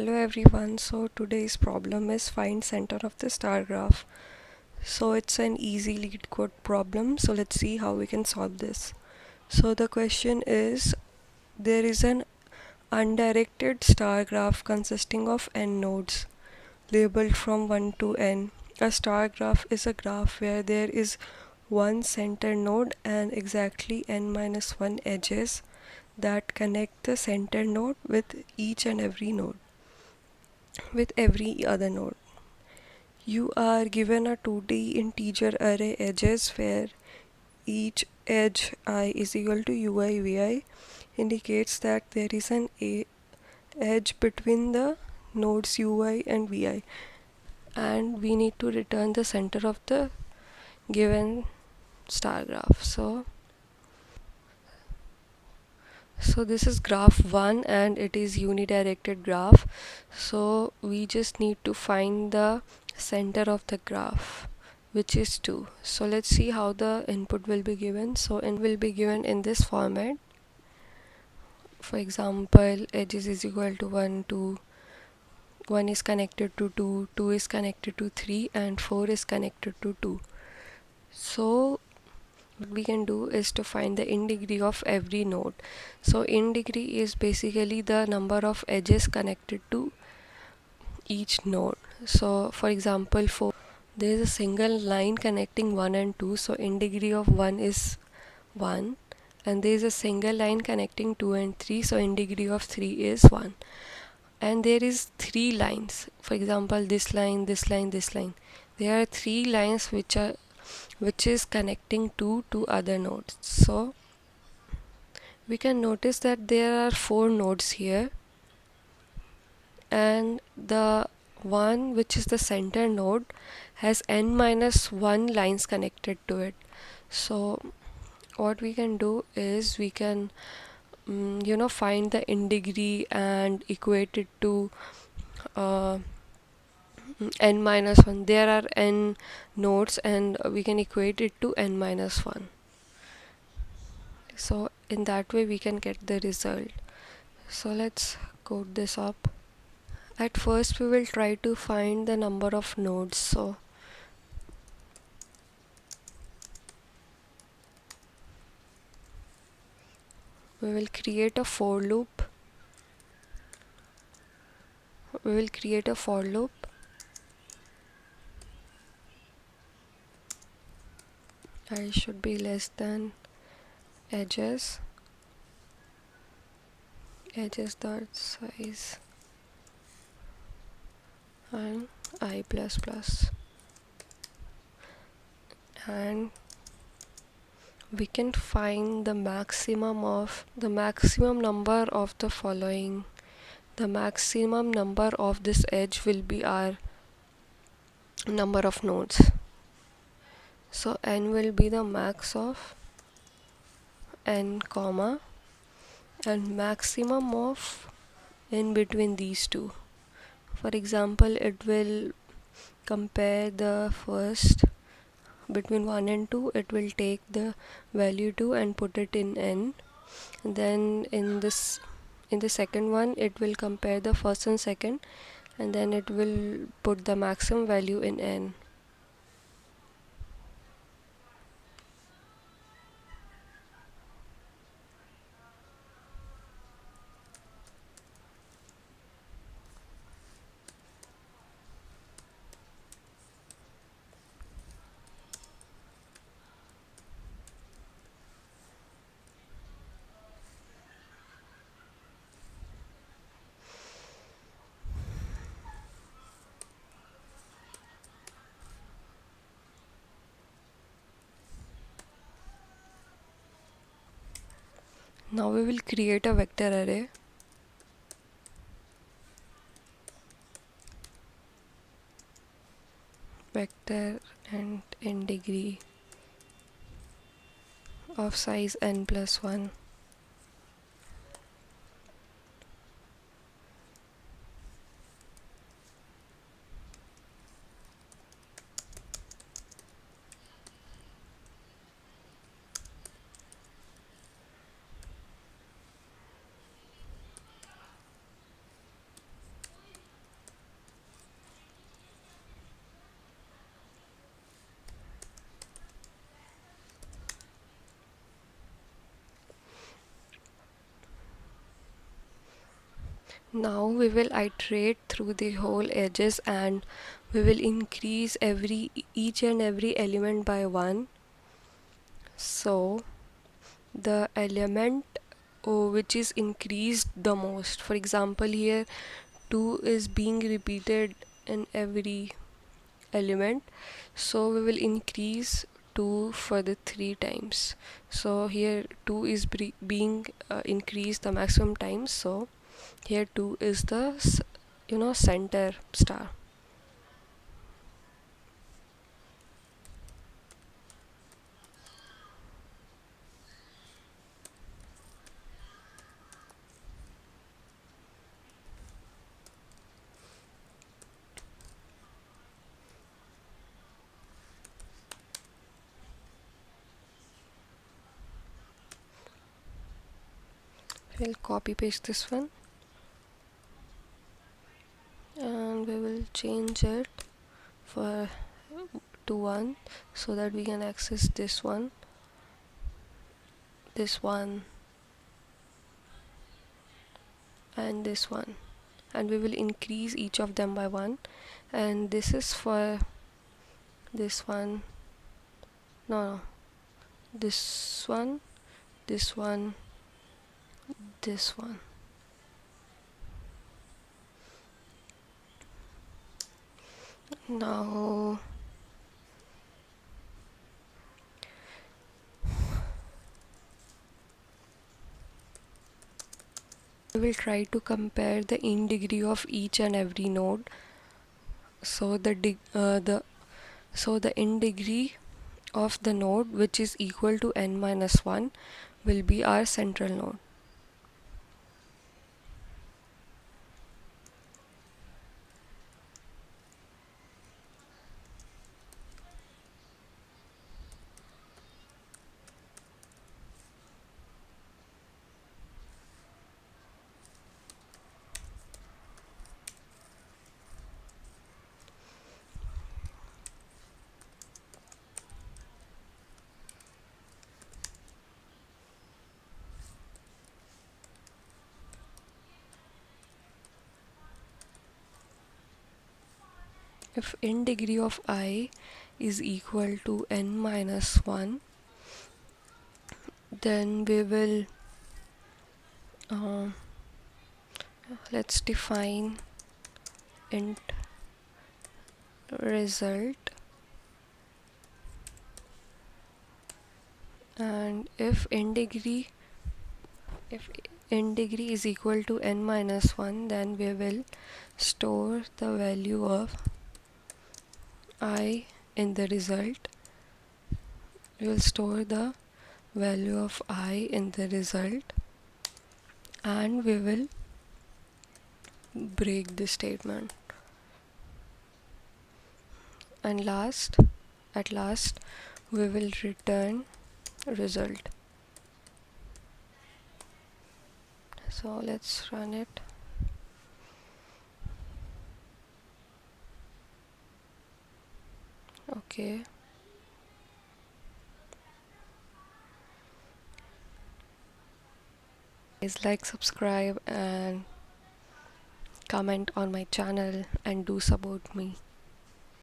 Hello everyone, so today's problem is find center of the star graph. So it's an easy Leetcode problem, so let's see how we can solve this. So the question is, there is an undirected star graph consisting of n nodes labeled from 1 to n. A star graph is a graph where there is one center node and exactly n minus 1 edges that connect the center node with each and every node with every other node. You are given a 2D integer array edges where each edge I is equal to ui vi indicates that there is an edge between the nodes ui and vi, and we need to return the center of the given star graph. So this is graph 1 and it is unidirected graph, so we just need to find the center of the graph, which is 2. So let's see how the input will be given. So input will be given in this format. For example, edges is equal to 1, 2, 1 is connected to 2, 2 is connected to 3, and 4 is connected to 2. So what we can do is to find the indegree of every node. So indegree is basically the number of edges connected to each node. So for example, for there is a single line connecting 1 and 2, so indegree of 1 is 1, and there is a single line connecting 2 and 3, so indegree of 3 is 1. And there is 3 lines, for example this line, this line, this line. There are 3 lines which is connecting 2 to other nodes. So we can notice that there are 4 nodes here, and the one which is the center node has n minus 1 lines connected to it. So what we can do is we can find the indegree and equate it to uh, n minus 1. There are n nodes and we can equate it to n minus 1. So in that way we can get the result. So let's code this up. At first we will try to find the number of nodes. So we will create a for loop. I should be less than edges dot size and I plus plus, and we can find the maximum number of the following. The maximum number of this edge will be our number of nodes. So n will be the max of n comma and maximum of in between these two. For example, it will compare the first between 1 and 2, it will take the value 2 and put it in n. Then in the second one it will compare the first and second, and then it will put the maximum value in n. Now we will create a vector array. Vector and in degree of size n plus 1. Now we will iterate through the whole edges and we will increase each and every element by 1. So the element which is increased the most, for example here 2 is being repeated in every element, so we will increase 2 for the 3 times. So here 2 is being increased the maximum times, so here 2 is the center star. We'll copy paste this one and we will change it for to 1 so that we can access this one and this one, and we will increase each of them by 1, and this is for this one, no, this one, this one, this one. Now we will try to compare the in degree of each and every node. So the in degree of the node which is equal to n minus 1 will be our central node. If in degree of I is equal to n minus 1, then we will uh, let's define int result, and if in degree is equal to n minus 1, then we will store the value of I in the result. We will store the value of I in the result and we will break the statement, and at last we will return result. So let's run it. Okay, please like, subscribe and comment on my channel and do support me.